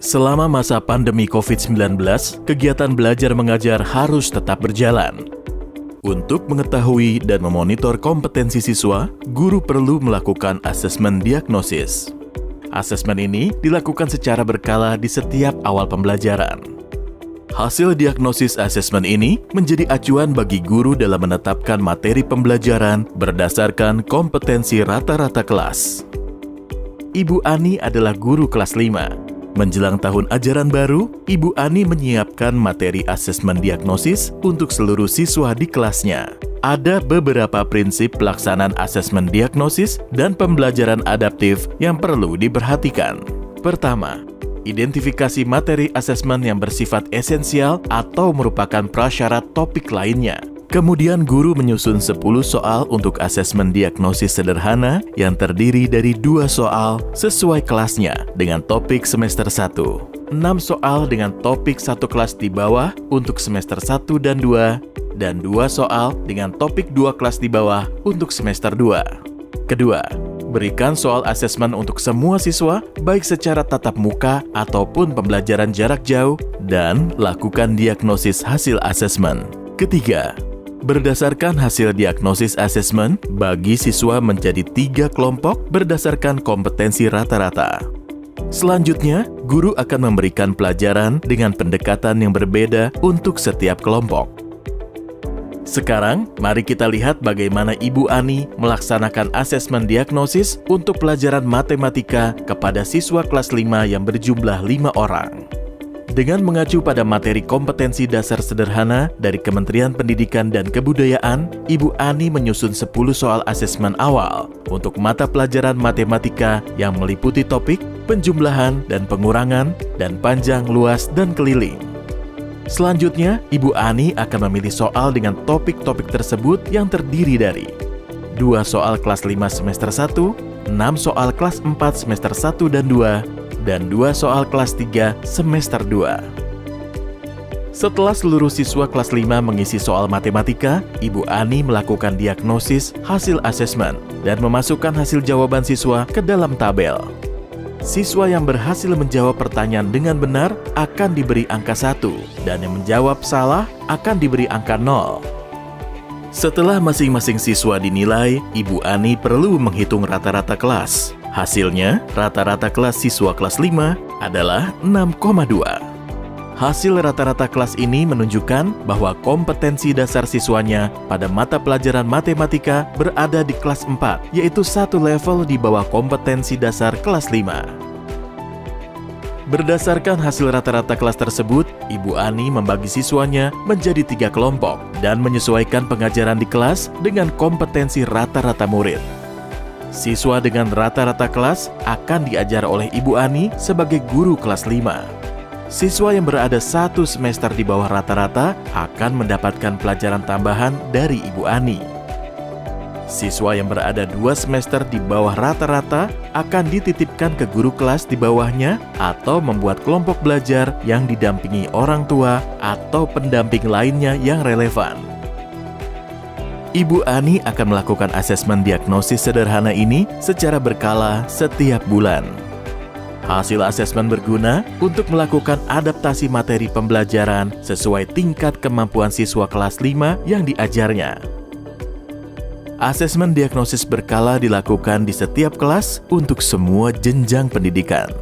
Selama masa pandemi COVID-19, kegiatan belajar mengajar harus tetap berjalan. Untuk mengetahui dan memonitor kompetensi siswa, guru perlu melakukan asesmen diagnosis. Asesmen ini dilakukan secara berkala di setiap awal pembelajaran. Hasil diagnosis asesmen ini menjadi acuan bagi guru dalam menetapkan materi pembelajaran berdasarkan kompetensi rata-rata kelas. Ibu Ani adalah guru kelas 5. Menjelang tahun ajaran baru, Ibu Ani menyiapkan materi asesmen diagnosis untuk seluruh siswa di kelasnya. Ada beberapa prinsip pelaksanaan asesmen diagnosis dan pembelajaran adaptif yang perlu diperhatikan. Pertama, identifikasi materi asesmen yang bersifat esensial atau merupakan prasyarat topik lainnya. Kemudian guru menyusun 10 soal untuk asesmen diagnosis sederhana yang terdiri dari 2 soal sesuai kelasnya dengan topik semester 1, 6 soal dengan topik 1 kelas di bawah untuk semester 1 dan 2, dan 2 soal dengan topik 2 kelas di bawah untuk semester 2. Kedua, berikan soal asesmen untuk semua siswa, baik secara tatap muka ataupun pembelajaran jarak jauh, dan lakukan diagnosis hasil asesmen. Ketiga, berdasarkan hasil diagnosis asesmen, bagi siswa menjadi 3 kelompok berdasarkan kompetensi rata-rata. Selanjutnya, guru akan memberikan pelajaran dengan pendekatan yang berbeda untuk setiap kelompok. Sekarang, mari kita lihat bagaimana Ibu Ani melaksanakan asesmen diagnosis untuk pelajaran matematika kepada siswa kelas 5 yang berjumlah 5 orang. Dengan mengacu pada materi kompetensi dasar sederhana dari Kementerian Pendidikan dan Kebudayaan, Ibu Ani menyusun 10 soal asesmen awal untuk mata pelajaran matematika yang meliputi topik, penjumlahan dan pengurangan, dan panjang, luas, dan keliling. Selanjutnya, Ibu Ani akan memilih soal dengan topik-topik tersebut yang terdiri dari 2 soal kelas 5 semester 1, 6 soal kelas 4 semester 1 dan 2, dan 2 soal kelas 3 semester 2. Setelah seluruh siswa kelas 5 mengisi soal matematika, Ibu Ani melakukan diagnosis hasil asesmen dan memasukkan hasil jawaban siswa ke dalam tabel. Siswa yang berhasil menjawab pertanyaan dengan benar akan diberi angka 1, dan yang menjawab salah akan diberi angka 0. Setelah masing-masing siswa dinilai, Ibu Ani perlu menghitung rata-rata kelas. Hasilnya, rata-rata kelas siswa kelas 5 adalah 6,2. Hasil rata-rata kelas ini menunjukkan bahwa kompetensi dasar siswanya pada mata pelajaran matematika berada di kelas 4, yaitu 1 level di bawah kompetensi dasar kelas 5. Berdasarkan hasil rata-rata kelas tersebut, Ibu Ani membagi siswanya menjadi 3 kelompok dan menyesuaikan pengajaran di kelas dengan kompetensi rata-rata murid. Siswa dengan rata-rata kelas akan diajar oleh Ibu Ani sebagai guru kelas 5. Siswa yang berada 1 semester di bawah rata-rata akan mendapatkan pelajaran tambahan dari Ibu Ani. Siswa yang berada 2 semester di bawah rata-rata akan dititipkan ke guru kelas di bawahnya atau membuat kelompok belajar yang didampingi orang tua atau pendamping lainnya yang relevan. Ibu Ani akan melakukan asesmen diagnosis sederhana ini secara berkala setiap bulan. Hasil asesmen berguna untuk melakukan adaptasi materi pembelajaran sesuai tingkat kemampuan siswa kelas 5 yang diajarnya. Asesmen diagnosis berkala dilakukan di setiap kelas untuk semua jenjang pendidikan.